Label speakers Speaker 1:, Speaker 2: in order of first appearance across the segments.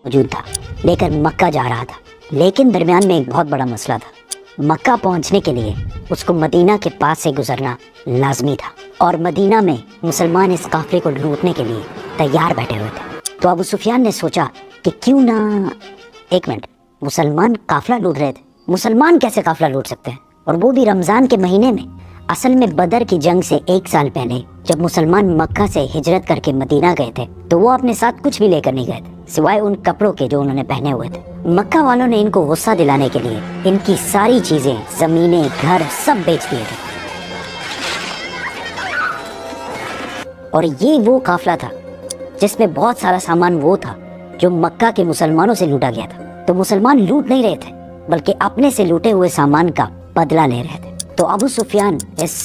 Speaker 1: موجود تھا، لیکر مکہ جا رہا تھا، لیکن درمیان میں ایک بہت بڑا مسئلہ تھا۔ مکہ پہنچنے کے لیے اس کو مدینہ کے پاس سے گزرنا لازمی تھا، اور مدینہ میں مسلمان اس قافلے کو لوٹنے کے لیے تیار بیٹھے ہوئے تھے۔ تو ابو سفیان نے سوچا کہ کیوں نہ ایک منٹ، مسلمان قافلہ لوٹ رہے تھے، مسلمان کیسے قافلہ لوٹ سکتے ہیں، اور وہ بھی رمضان کے مہینے میں؟ اصل میں بدر کی جنگ سے 1 سال پہلے جب مسلمان مکہ سے ہجرت کر کے مدینہ گئے تھے تو وہ اپنے ساتھ کچھ بھی لے کر نہیں گئے تھے سوائے ان کپڑوں کے جو انہوں نے پہنے ہوئے تھے۔ مکہ والوں نے ان کو غصہ دلانے کے لیے ان کی ساری چیزیں، زمینیں، گھر سب بیچ دیے تھے، اور یہ وہ قافلہ تھا جس میں بہت سارا سامان وہ تھا جو مکہ کے مسلمانوں سے لوٹا گیا تھا۔ تو مسلمان لوٹ نہیں رہے تھے بلکہ اپنے سے لوٹے ہوئے سامان کا بدلہ لے رہے تھے۔ تو ابو سفیان اس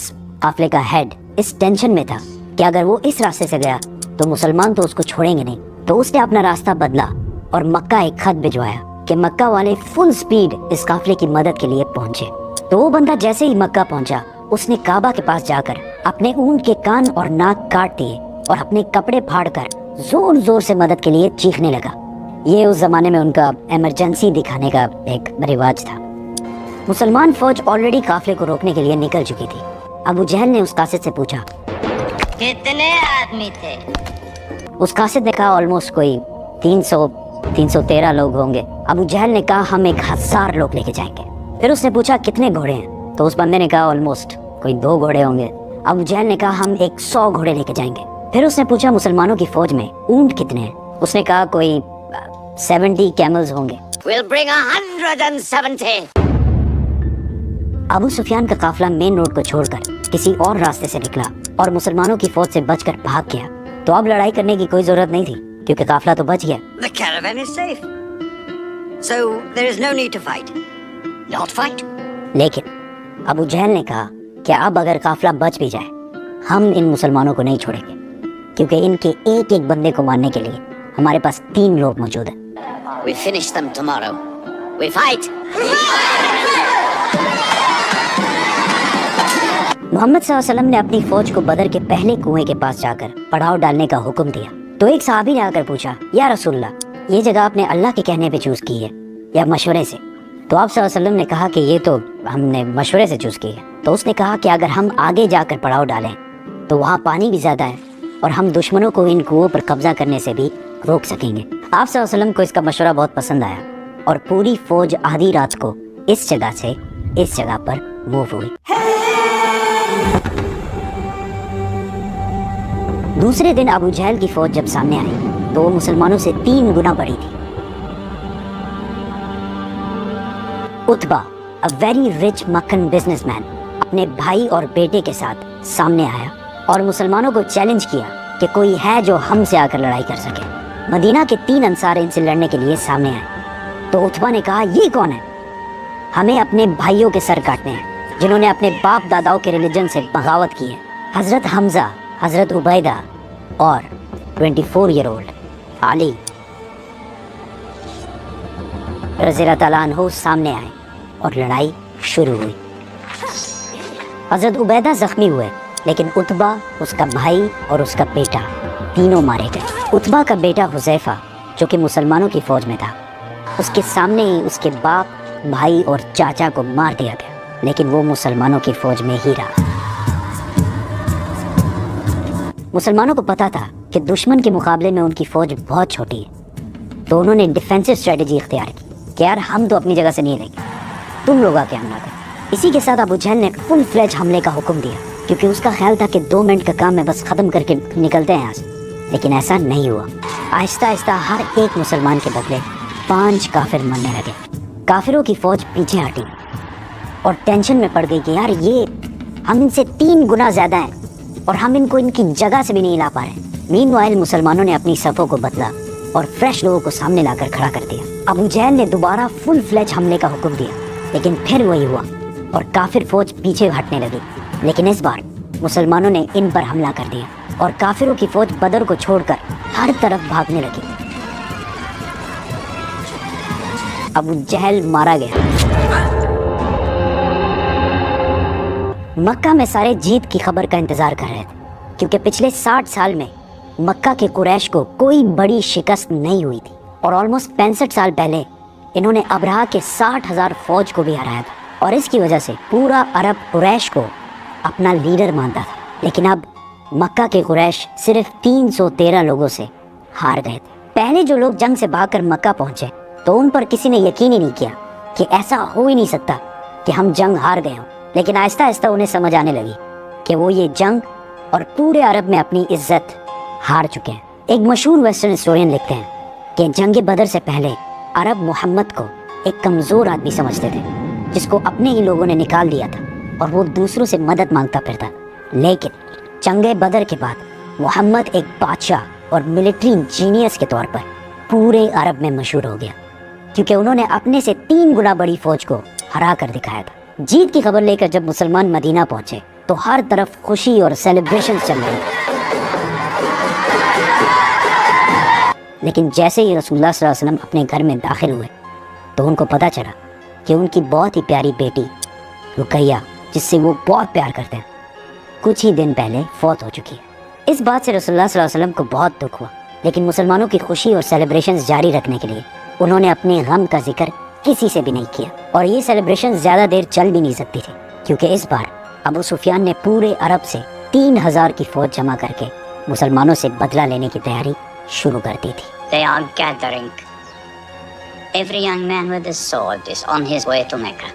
Speaker 1: قافلے کا ہیڈ اس ٹینشن میں تھا کہ اگر وہ اس راستے سے گیا تو مسلمان تو اس کو چھوڑیں گے نہیں، تو اس نے اپنا راستہ بدلا اور مکہ ایک خط بھجوایا کہ مکہ والے فل سپیڈ اس قافلے کی مدد کے لیے پہنچے۔ تو وہ بندہ جیسے ہی مکہ پہنچا اس نے کعبہ کے پاس جا کر اپنے اونٹ کے کان اور ناک کاٹ دیے اور اپنے کپڑے پھاڑ کر زور زور سے مدد کے لیے چیخنے لگا۔ یہ اس زمانے میں ان کا ایمرجنسی دکھانے کا ایک رواج تھا۔ مسلمان فوج آلریڈی قافلے کو روکنے کے لیے نکل چکی تھی۔ ابو جہل نے اس قاصد سے پوچھا
Speaker 2: کتنے آدمی تھے؟
Speaker 1: اس قاصد نے کہا آلموسٹ کوئی 313 لوگ ہوں گے۔ ابو جہل نے کہا ہم 1000 لوگ لے کے جائیں گے۔ پھر اس نے پوچھا کتنے گھوڑے ہیں؟ تو اس بندے نے کہا آلموسٹ کوئی 2 گھوڑے ہوں گے۔ ابو جہل نے کہا ہم 100 گھوڑے لے کے جائیں گے۔ پھر اس نے پوچھا مسلمانوں کی فوج میں اونٹ کتنے ہیں؟ اس نے کہا کوئی 70 کیملز ہوں گے۔
Speaker 2: We'll bring 170.
Speaker 1: ابو سفیان کا قافلہ مین روڈ کو چھوڑ کر کسی اور راستے سے نکلا اور مسلمانوں کی فوج سے بچ کر بھاگ گیا۔ تو اب لڑائی کرنے کی کوئی ضرورت نہیں تھی کیونکہ قافلہ تو بچ گیا۔
Speaker 2: The caravan is safe. So there is no need to fight. Not fight.
Speaker 1: لیکن ابو جہل نے کہا کہ اب اگر قافلہ بچ بھی جائے ہم ان مسلمانوں کو نہیں چھوڑیں گے، کیونکہ ان کے ایک ایک بندے کو مارنے کے لیے ہمارے پاس 3 لوگ موجود ہیں۔
Speaker 2: We finish them tomorrow. We fight.
Speaker 1: محمد صلی اللہ علیہ وسلم نے اپنی فوج کو بدر کے پہلے کنویں کے پاس جا کر پڑاؤ ڈالنے کا حکم دیا۔ تو ایک صحابی نے آ کر پوچھا یا رسول اللہ، یہ جگہ آپ نے اللہ کے کہنے پہ چوز کی ہے یا مشورے سے؟ تو آپ صلی اللہ علیہ وسلم نے کہا کہ یہ تو ہم نے مشورے سے چوز کی ہے۔ تو اس نے کہا کہ اگر ہم آگے جا کر پڑاؤ ڈالیں تو وہاں پانی بھی زیادہ ہے اور ہم دشمنوں کو ان کنووں پر قبضہ کرنے سے بھی روک سکیں گے۔ آپ صلی اللہ علیہ وسلم کو اس کا مشورہ بہت پسند آیا اور پوری فوج آدھی رات کو اس جگہ سے اس جگہ پر موو ہوئی۔ دوسرے دن ابو جہل کی فوج جب سامنے آئی تو وہ مسلمانوں سے 3 گنا بڑی تھی۔ اتبا a very rich Meccan businessman اپنے بھائی اور بیٹے کے ساتھ سامنے آیا اور مسلمانوں کو چیلنج کیا کہ کوئی ہے جو ہم سے آ کر لڑائی کر سکے۔ مدینہ کے 3 انصار ان سے لڑنے کے لیے سامنے آئے۔ تو اتبا نے کہا یہ کون ہے؟ ہمیں اپنے بھائیوں کے سر کاٹنے ہیں جنہوں نے اپنے باپ داداؤں کے ریلیجن سے بغاوت کی ہے۔ حضرت حمزہ، حضرت عبیدہ اور 24 ایئر اولڈ علی رضی اللہ تعالیٰ عنہ سامنے آئے اور لڑائی شروع ہوئی۔ حضرت عبیدہ زخمی ہوئے لیکن اتبا، اس کا بھائی اور اس کا بیٹا تینوں مارے گئے۔ اتبا کا بیٹا حذیفہ جو کہ مسلمانوں کی فوج میں تھا، اس کے سامنے ہی اس کے باپ، بھائی اور چاچا کو مار دیا گیا، لیکن وہ مسلمانوں کی فوج میں ہی رہا۔ مسلمانوں کو پتا تھا کہ دشمن کے مقابلے میں ان کی فوج بہت چھوٹی ہے، تو انہوں نے ڈیفینسو اسٹریٹجی اختیار کی کہ یار ہم تو اپنی جگہ سے نہیں رہیں گے، تم لوگ آ کے حملہ کرو۔ اسی کے ساتھ ابو جہل نے فل فلیج حملے کا حکم دیا کیونکہ اس کا خیال تھا کہ 2 منٹ کا کام ہے، بس ختم کر کے نکلتے ہیں یہاں سے، لیکن ایسا نہیں ہوا۔ آہستہ آہستہ ہر ایک مسلمان کے بدلے 5 کافر مرنے لگے۔ کافروں کی فوج پیچھے ہٹی اور ٹینشن میں پڑ گئی کہ یار یہ ہم ان سے 3 گنا زیادہ ہیں اور ہم ان کو ان کی جگہ سے بھی نہیں لا پا رہے۔ مین وائل مسلمانوں نے اپنی صفوں کو بدلا اور فریش لوگوں کو سامنے لا کر کھڑا کر دیا۔ ابو جہل نے دوبارہ فل فلیج حملے کا حکم دیا، لیکن پھر وہی ہوا اور کافر فوج پیچھے ہٹنے لگی، لیکن اس بار مسلمانوں نے ان پر حملہ کر دیا اور کافروں کی فوج بدر کو چھوڑ کر ہر طرف بھاگنے لگی۔ ابو جہل مارا گیا۔ مکہ میں سارے جیت کی خبر کا انتظار کر رہے تھے کیونکہ پچھلے 60 سال میں مکہ کے قریش کو کوئی بڑی شکست نہیں ہوئی تھی۔ اور آلموسٹ 65 سال پہلے انہوں نے ابرہہ کے 60,000 فوج کو بھی ہرایا تھا، اور اس کی وجہ سے پورا عرب قریش کو اپنا لیڈر مانتا تھا۔ لیکن اب مکہ کے قریش صرف 313 لوگوں سے ہار گئے تھے۔ پہلے جو لوگ جنگ سے بھاگ کر مکہ پہنچے تو ان پر کسی نے یقین ہی نہیں کیا کہ ایسا ہو ہی نہیں سکتا کہ ہم جنگ ہار گئے ہوں، لیکن آہستہ آہستہ انہیں سمجھ آنے لگی کہ وہ یہ جنگ اور پورے عرب میں اپنی عزت ہار چکے ہیں۔ ایک مشہور ویسٹرن ہسٹورین لکھتے ہیں کہ جنگ بدر سے پہلے عرب محمد کو ایک کمزور آدمی سمجھتے تھے جس کو اپنے ہی لوگوں نے نکال دیا تھا اور وہ دوسروں سے مدد مانگتا پھرتا، لیکن جنگ بدر کے بعد محمد ایک بادشاہ اور ملٹری جینیس کے طور پر پورے عرب میں مشہور ہو گیا، کیونکہ انہوں نے اپنے سے 3 گنا بڑی فوج کو ہرا کر دکھایا تھا۔ جیت کی خبر لے کر جب مسلمان مدینہ پہنچے تو ہر طرف خوشی اور سیلیبریشن چل رہی تھی، لیکن جیسے ہی رسول اللہ صلی اللہ علیہ وسلم اپنے گھر میں داخل ہوئے تو ان کو پتہ چلا کہ ان کی بہت ہی پیاری بیٹی رقیہ، جس سے وہ بہت پیار کرتے ہیں، کچھ ہی دن پہلے فوت ہو چکی ہے۔ اس بات سے رسول اللہ صلی اللہ علیہ وسلم کو بہت دکھ ہوا، لیکن مسلمانوں کی خوشی اور سیلیبریشنز جاری رکھنے کے لیے انہوں نے اپنے غم کا ذکر کسی سے بھی نہیں کیا، اور یہ سیلیبریشن زیادہ دیر چل بھی نہیں سکتی تھی، کیونکہ اس بار ابو سفیان نے پورے عرب سے 3000 کی فوج جمع کر کے مسلمانوں سے بدلہ لینے کی تیاری شروع کر دی تھی۔
Speaker 3: They are gathering. Every young man with a sword is on his way to Mecca.